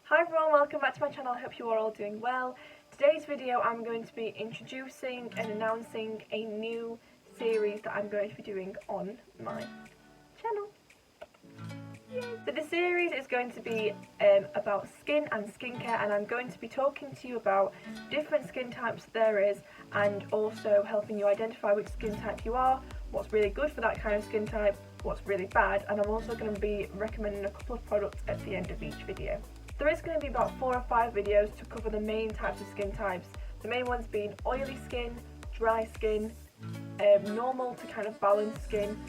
Hi everyone, welcome back to my channel. I hope you are all doing well. Today's video I'm going to be introducing and announcing a new series that I'm going to be doing on my channel. So the series is going to be about skin and skincare, and I'm going to be talking to you about different skin types there is, and also helping you identify which skin type you are, what's really good for that kind of skin type, what's really bad, and I'm also going to be recommending a couple of products at the end of each video. There is going to be about 4 or 5 videos to cover the main types of skin types. The main ones being oily skin, dry skin, normal to kind of balanced skin,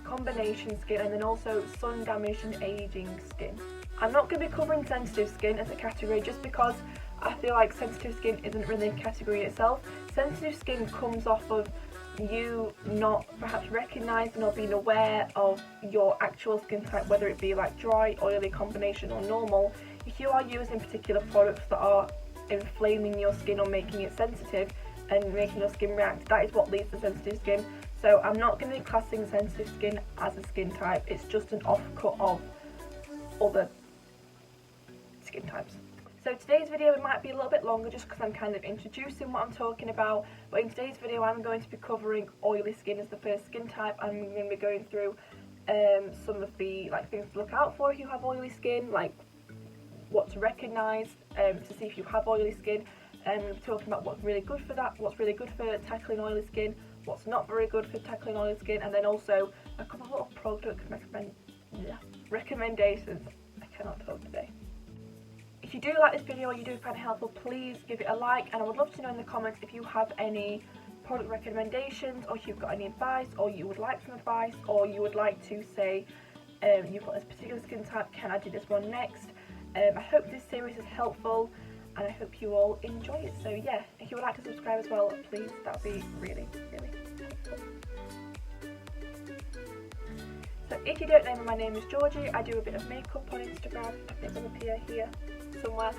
combination skin, and then also sun damaged and aging skin. I'm not going to be covering sensitive skin as a category just because I feel like sensitive skin isn't really a category itself. Sensitive skin comes off of you not perhaps recognising or being aware of your actual skin type, whether it be like dry, oily, combination or normal. If you are using particular products that are inflaming your skin or making it sensitive and making your skin react, that is what leads to sensitive skin. So I'm not going to be classing sensitive skin as a skin type, it's just an offcut of other skin types. So today's video might be a little bit longer just because I'm kind of introducing what I'm talking about, but in today's video I'm going to be covering oily skin as the first skin type. I'm going to be going through some of the things to look out for if you have oily skin, like what to recognise to see if you have oily skin. I'm going to be talking about what's really good for that, what's really good for tackling oily skin, what's not very good for tackling oily skin, and then also a couple of little product recommendations. I cannot talk today. If you do like this video or you do find it helpful, please give it a like, and I would love to know in the comments if you have any product recommendations, or if you've got any advice, or you would like some advice, or you would like to say you've got this particular skin type, can I do this one next? I hope this series is helpful and I hope you all enjoy it. So yeah, if you would like to subscribe as well, please, that would be really helpful. So if you don't know me, my name is Georgie. I do a bit of makeup on Instagram. I think it'll appear here somewhere.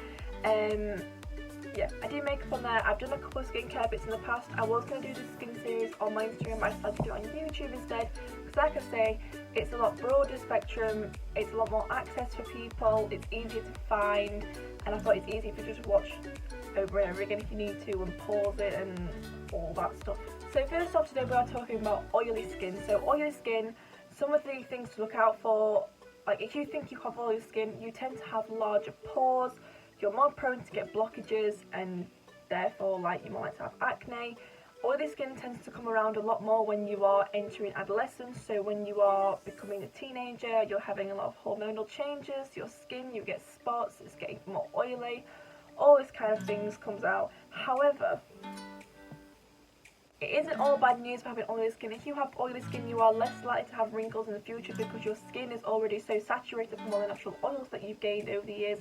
Yeah, I do makeup on there. I've done a couple of skincare bits in the past. I was going to do the skin series on my Instagram, but I decided to do it on YouTube instead, because like I say, it's a lot broader spectrum, it's a lot more access for people, it's easier to find, and I thought it's easy to just watch over and over again if you need to, and pause it and all that stuff. So first off, today we are talking about oily skin. So oily skin, some of the things to look out for, like if you think you have oily skin, you tend to have larger pores, you're more prone to get blockages, and therefore you might like to have acne. Oily skin tends to come around a lot more when you are entering adolescence, so when you are becoming a teenager, you're having a lot of hormonal changes, your skin, you get spots, it's getting more oily, all this kind of things comes out. However, it isn't all bad news for having oily skin. If you have oily skin, you are less likely to have wrinkles in the future because your skin is already so saturated from all the natural oils that you've gained over the years.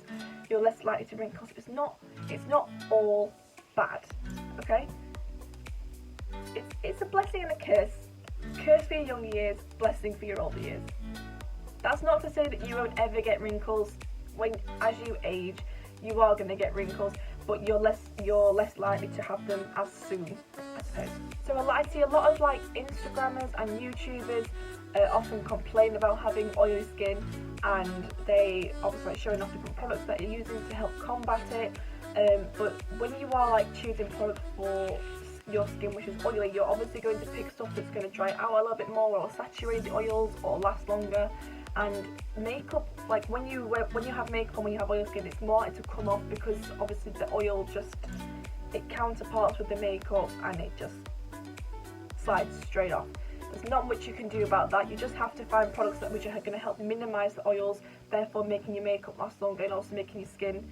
You're less likely to wrinkles. It's not all bad, okay? It's a blessing and a curse. Curse for your younger years, blessing for your older years. That's not to say that you won't ever get wrinkles. As you age, you are going to get wrinkles, but you're less likely to have them as soon, I suppose. So I see a lot of Instagrammers and YouTubers often complain about having oily skin, and they obviously showing off different products that you're using to help combat it. But when you are choosing products for your skin which is oily, you're obviously going to pick stuff that's going to dry out a little bit more, or saturate the oils, or last longer. And makeup, when you have makeup and when you have oily skin, it's more likely to come off because obviously the oil it counterparts with the makeup and it just slides straight off. There's not much you can do about that. You just have to find products which are going to help minimise the oils, therefore making your makeup last longer and also making your skin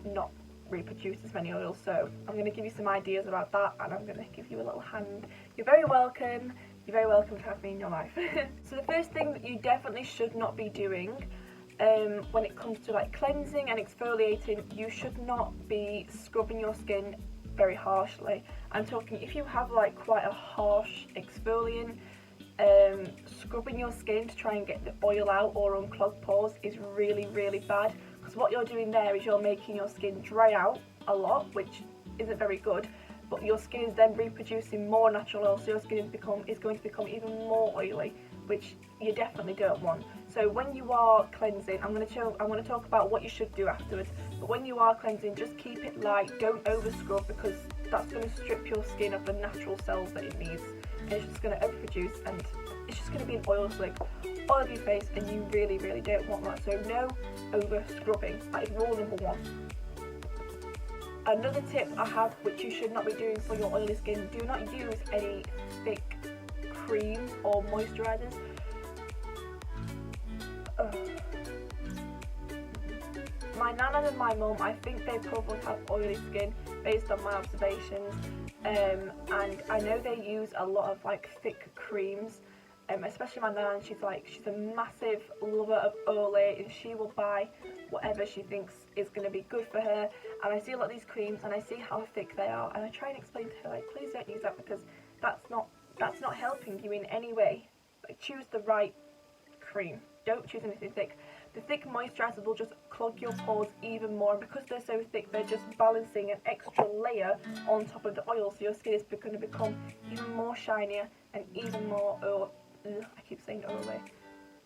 not reproduce as many oils. So I'm going to give you some ideas about that, and I'm going to give you a little hand. You're very welcome. You're very welcome to have me in your life. So the first thing that you definitely should not be doing when it comes to cleansing and exfoliating, you should not be scrubbing your skin very harshly. I'm talking if you have quite a harsh exfoliant, scrubbing your skin to try and get the oil out or unclog pores is really bad, because what you're doing there is you're making your skin dry out a lot, which isn't very good, but your skin is then reproducing more natural oil, so your skin is going to become even more oily, which you definitely don't want. So when you are cleansing, I'm going to talk about what you should do afterwards. But when you are cleansing, just keep it light. Don't over scrub, because that's going to strip your skin of the natural cells that it needs, and it's just going to overproduce, and it's just going to be an oil slick all over your face, and you really, really don't want that. So no over scrubbing. That is rule number 1. Another tip I have, which you should not be doing for your oily skin: do not use any thick creams or moisturisers. My nana and my mum, I think they probably have oily skin based on my observations, and I know they use a lot of like thick creams, especially my nana. She's a massive lover of Olay, and she will buy whatever she thinks is going to be good for her. And I see a lot of these creams and I see how thick they are, and I try and explain to her, like, please don't use that, because that's not helping you in any way. Like, choose the right cream, don't choose anything thick. The thick moisturisers will just clog your pores even more, and because they're so thick, they're just balancing an extra layer on top of the oil, so your skin is going to become even more shinier and even more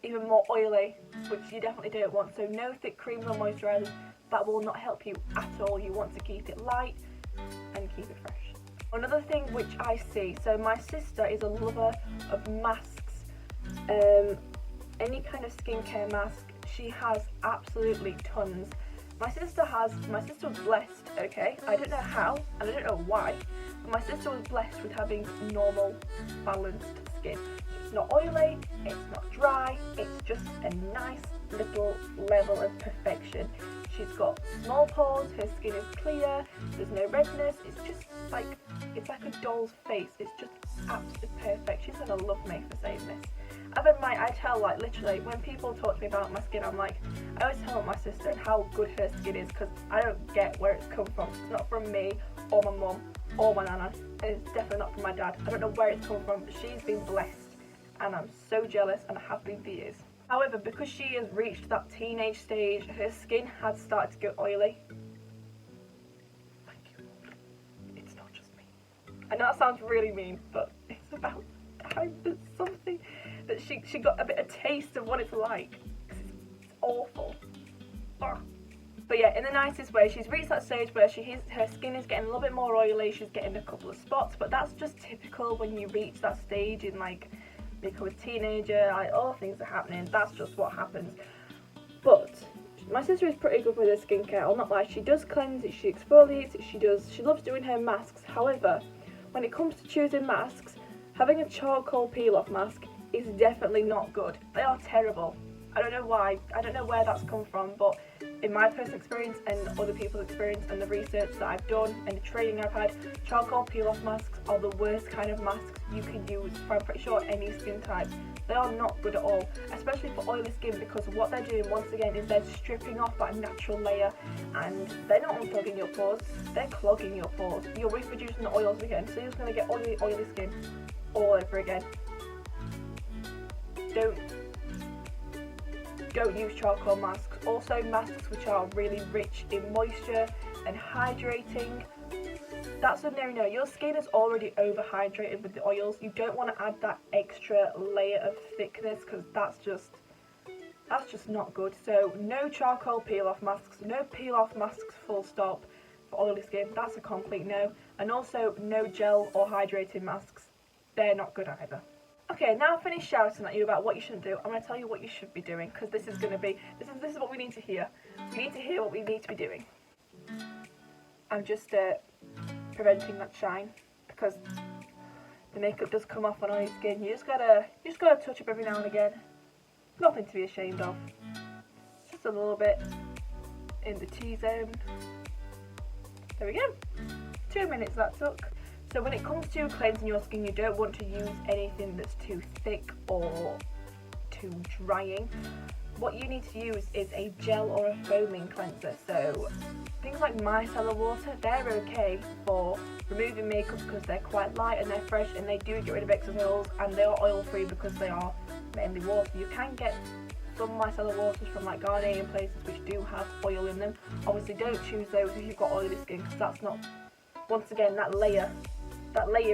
even more oily, which you definitely don't want. So no thick creams or moisturisers. That will not help you at all. You want to keep it light and keep it fresh. Another thing which I see, so my sister is a lover of masks, any kind of skincare mask. She has absolutely tons. My sister was blessed, okay? I don't know how, and I don't know why, but my sister was blessed with having normal, balanced skin. It's not oily, it's not dry, it's just a nice little level of perfection. She's got small pores, her skin is clear, there's no redness, it's like a doll's face. It's just absolutely perfect. She's gonna love me for saying this. I tell, like, literally, when people talk to me about my skin, I always tell my sister how good her skin is, because I don't get where it's come from. It's not from me, or my mum, or my nana, and it's definitely not from my dad. I don't know where it's come from, but she's been blessed, and I'm so jealous, and I have been for years. However, because she has reached that teenage stage, her skin has started to get oily. Thank you. It's not just me. I know that sounds really mean, but it's about time that something that she got a bit of taste of what it's like. It's awful. Ugh. But yeah, in the nicest way, she's reached that stage where her skin is getting a little bit more oily. She's getting a couple of spots, but that's just typical when you reach that stage in, like, become a teenager. Like, all things are happening. That's just what happens. But my sister is pretty good with her skincare. I'll not lie. She does cleanse, she exfoliates, she loves doing her masks. However, when it comes to choosing masks, having a charcoal peel-off mask is definitely not good. They are terrible. I don't know why. I don't know where that's come from, but in my personal experience and other people's experience and the research that I've done and the training I've had, charcoal peel-off masks are the worst kind of masks you can use for, I'm pretty sure, any skin type. They are not good at all, especially for oily skin, because what they're doing, once again, is they're stripping off that natural layer, and they're not unclogging your pores, they're clogging your pores. You're reproducing the oils again, so you're just going to get oily skin all over again. Don't use charcoal masks. Also, masks which are really rich in moisture and hydrating, that's a no-no. Your skin is already overhydrated with the oils. You don't want to add that extra layer of thickness, because that's just not good. So no charcoal peel-off masks, no peel-off masks full stop for oily skin. That's a complete no. And also no gel or hydrating masks. They're not good either. Okay, now I've finished shouting at you about what you shouldn't do. I'm going to tell you what you should be doing, because this is what we need to hear. We need to hear what we need to be doing. I'm just preventing that shine, because the makeup does come off on oily skin. You just gotta touch up every now and again. Nothing to be ashamed of. Just a little bit in the T-zone. There we go. 2 minutes that took. So when it comes to cleansing your skin, you don't want to use anything that's too thick or too drying. What you need to use is a gel or a foaming cleanser. So things like micellar water, they're okay for removing makeup because they're quite light and they're fresh, and they do get rid of excess oils, and they are oil free because they are mainly water. You can get some micellar waters from like Ghanaian places which do have oil in them. Obviously don't choose those if you've got oily skin, because that's not, once again, that layer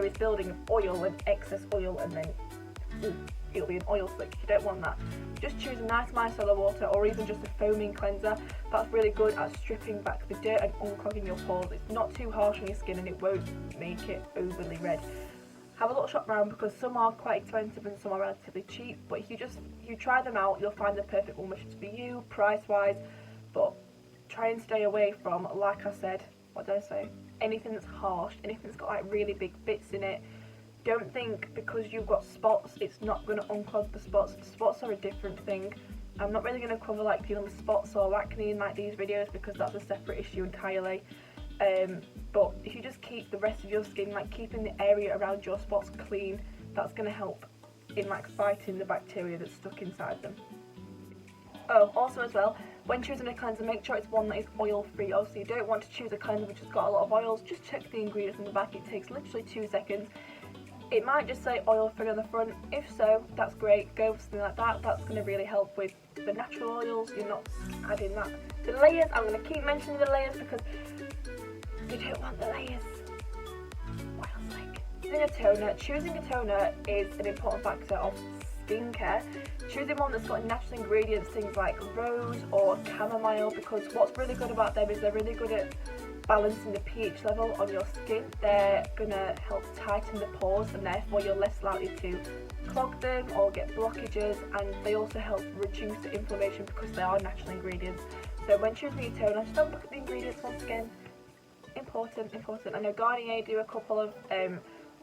is building of oil and excess oil, and then it'll be an oil slick. You don't want that. Just choose a nice micellar water or even just a foaming cleanser. That's really good at stripping back the dirt and unclogging your pores. It's not too harsh on your skin and it won't make it overly red. Have a little shop around because some are quite expensive and some are relatively cheap, but if you try them out, you'll find the perfect one which is for you, price wise. But try and stay away from, like I said, what did I say? Anything that's harsh, anything that's got like really big bits in it. Don't think because you've got spots it's not going to unclog the spots. Spots are a different thing. I'm not really going to cover like dealing with spots or acne in like these videos because that's a separate issue entirely. But if you just keep the rest of your skin, like keeping the area around your spots clean, that's going to help in like fighting the bacteria that's stuck inside them. Oh, also as well, when choosing a cleanser, make sure it's one that is oil free. Obviously you don't want to choose a cleanser which has got a lot of oils. Just check the ingredients on the back. It takes literally 2 seconds. It might just say oil free on the front. If so, that's great. Go for something like that. That's going to really help with the natural oils. You're not adding that. The layers, I'm going to keep mentioning the layers because you don't want the layers. What else like? Choosing a toner is an important factor of skincare. Choosing one that's got natural ingredients, things like rose or chamomile, because what's really good about them is they're really good at balancing the pH level on your skin. They're gonna help tighten the pores and therefore you're less likely to clog them or get blockages, and they also help reduce the inflammation because they are natural ingredients. So when choosing your toner, just have a look at the ingredients once again. Important. I know Garnier do a couple of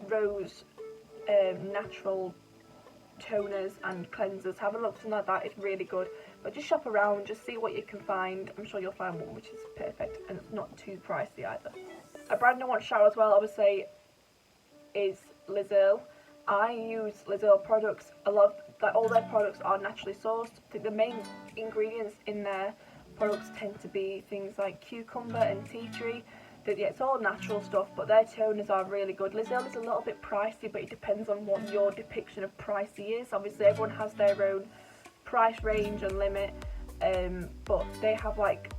rose natural toners and cleansers. Have a look for something like that. It's really good. But just shop around, just see what you can find. I'm sure you'll find one which is perfect and it's not too pricey either. A brand I want to shout as well, I would say, is Liz Earle. I use Liz Earle products. I love that all their products are naturally sourced. I think the main ingredients in their products tend to be things like cucumber and tea tree. Yeah, it's all natural stuff, but their toners are really good. Liz Earle is a little bit pricey, but it depends on what your depiction of pricey is. Obviously, everyone has their own price range and limit, but they have like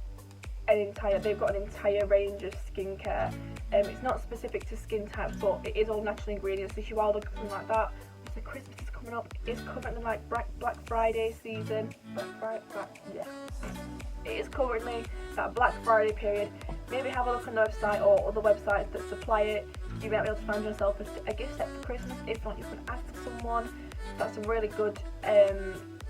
they've got an entire range of skincare. It's not specific to skin types, but it is all natural ingredients. So if you are looking for something like that, obviously Christmas is coming up. It's currently like Black Friday season. It is currently that Black Friday period. Maybe have a look on the website or other websites that supply it. You might be able to find yourself a gift set for Christmas. If not, you can ask someone. That's a really good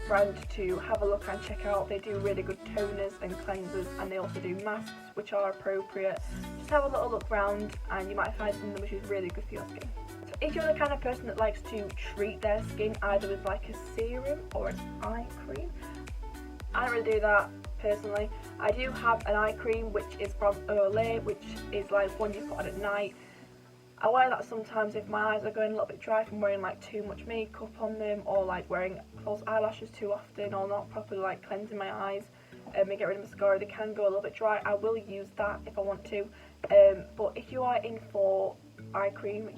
brand to have a look and check out. They do really good toners and cleansers, and they also do masks which are appropriate. Just have a little look around and you might find something which is really good for your skin. So if you're the kind of person that likes to treat their skin either with like a serum or an eye cream, I don't really do that personally. I do have an eye cream which is from Olay, which is like one you put on at night. I wear that sometimes if my eyes are going a little bit dry from wearing like too much makeup on them, or like wearing false eyelashes too often, or not properly like cleansing my eyes and get rid of mascara. They can go a little bit dry. I will use that if I want to, but if you are in for eye cream,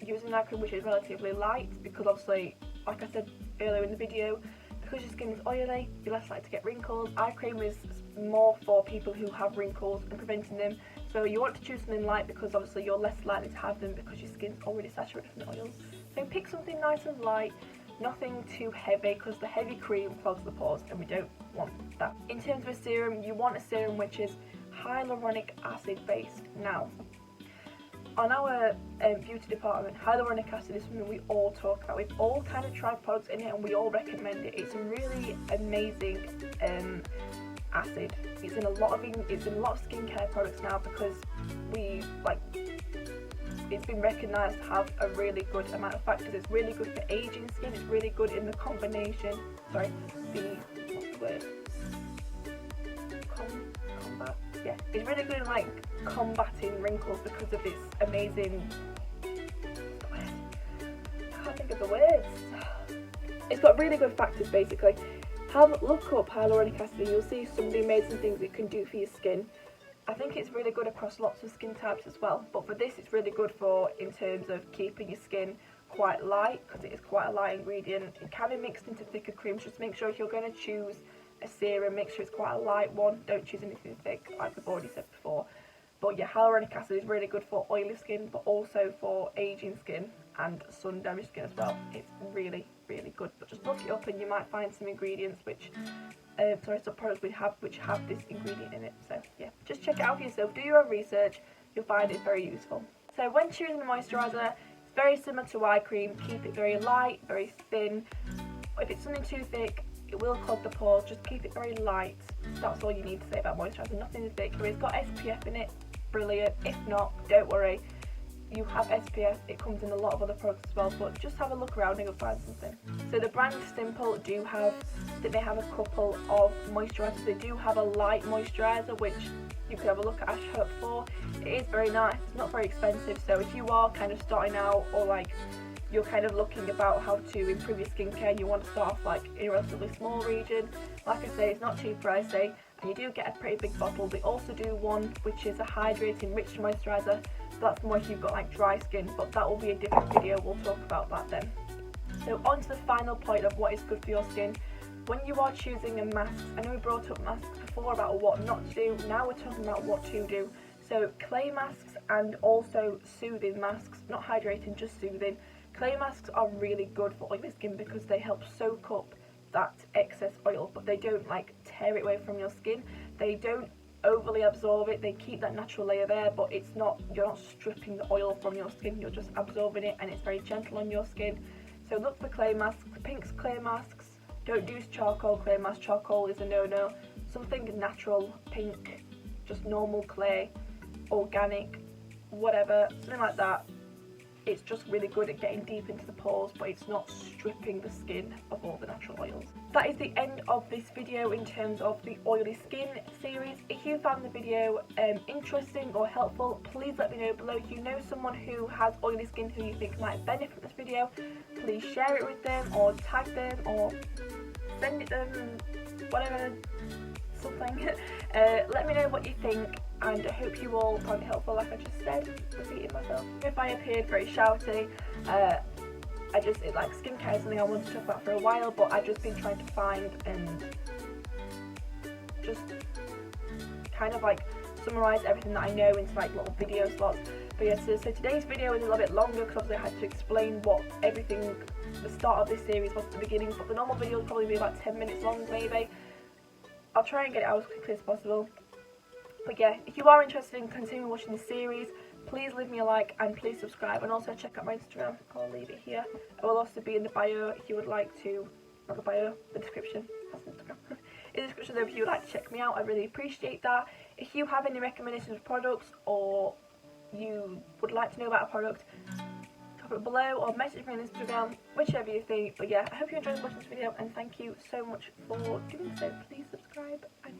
using an eye cream which is relatively light, because obviously, like I said earlier in the video, because your skin is oily, you're less likely to get wrinkles. Eye cream is more for people who have wrinkles and preventing them. So you want to choose something light because obviously you're less likely to have them because your skin's already saturated with oils. So pick something nice and light, nothing too heavy, because the heavy cream clogs the pores and we don't want that. In terms of a serum, you want a serum which is hyaluronic acid based. Now, on our beauty department, hyaluronic acid is something we all talk about. We've all kind of tried products in it and we all recommend it. It's a really amazing acid. It's in a lot of skincare products now because it's been recognised to have a really good amount of factors. It's really good for aging skin. It's really good in the combination. Sorry, what's the word? Combat. Yeah, it's really good in like combating wrinkles because of its amazing. I can't think of the words. It's got really good factors basically. Look up hyaluronic acid and you'll see some of the amazing things it can do for your skin. I think it's really good across lots of skin types as well, but for this it's really good for in terms of keeping your skin quite light, because it is quite a light ingredient. It can be mixed into thicker creams. Just make sure if you're going to choose a serum, make sure it's quite a light one. Don't choose anything thick like we've already said before. But yeah, hyaluronic acid is really good for oily skin, but also for aging skin and sun damaged skin as well. It's really, really good. But just look it up and you might find some ingredients which, some products which have this ingredient in it. So yeah, just check it out for yourself. Do your own research. You'll find it very useful. So when choosing a moisturiser, it's very similar to eye cream. Keep it very light, very thin. If it's something too thick, it will clog the pores. Just keep it very light. That's all you need to say about moisturiser. Nothing thick. If it's got SPF in it, brilliant. If not, don't worry. You have SPF, it comes in a lot of other products as well, but just have a look around and you'll find something. So the brand Simple they have a couple of moisturisers. They do have a light moisturiser which you could have a look at Ash Hope for. It is very nice, it's not very expensive, so if you are kind of starting out or like you're kind of looking about how to improve your skincare and you want to start off like in a relatively small region, like I say, it's not too pricey and you do get a pretty big bottle. They also do one which is a hydrating rich moisturiser. That's more if you've got like dry skin, but that will be a different video. We'll talk about that then. So on to the final point of what is good for your skin. When you are choosing a mask, I know we brought up masks before about what not to do. Now we're talking about what to do. So clay masks and also soothing masks, not hydrating, just soothing. Clay masks are really good for oily skin because they help soak up that excess oil, but they don't like tear it away from your skin. They don't overly absorb it. They keep that natural layer there, but you're not stripping the oil from your skin, you're just absorbing it, and it's very gentle on your skin. So look for clay masks. Pink's clay masks. Don't use charcoal clay masks. Charcoal is a no-no. Something natural, pink, just normal clay, organic, whatever, something like that. It's just really good at getting deep into the pores, but it's not stripping the skin of all the natural oils. That is the end of this video in terms of the oily skin series. If you found the video interesting or helpful, please let me know below. If you know someone who has oily skin who you think might benefit from this video, please share it with them or tag them or send it them, whatever, something. Let me know what you think, and I hope you all found it helpful. Like I just said, repeating myself. If I appeared very shouty, it's like skincare is something I wanted to talk about for a while, but I've just been trying to find and just kind of like summarise everything that I know into like little video slots. But yeah, so today's video is a little bit longer because obviously I had to explain what everything, the start of this series was at the beginning, but the normal video will probably be about 10 minutes long maybe. I'll try and get it out as quickly as possible. But yeah, if you are interested in continuing watching this series, please leave me a like and please subscribe, and also check out my Instagram. I'll leave it here. It will also be in the bio if you would like to, not the bio, the description. That's Instagram. In the description though, if you would like to check me out, I really appreciate that. If you have any recommendations of products or you would like to know about a product, comment below or message me on Instagram, whichever you think. But yeah, I hope you enjoyed watching this video and thank you so much for doing so. Please subscribe and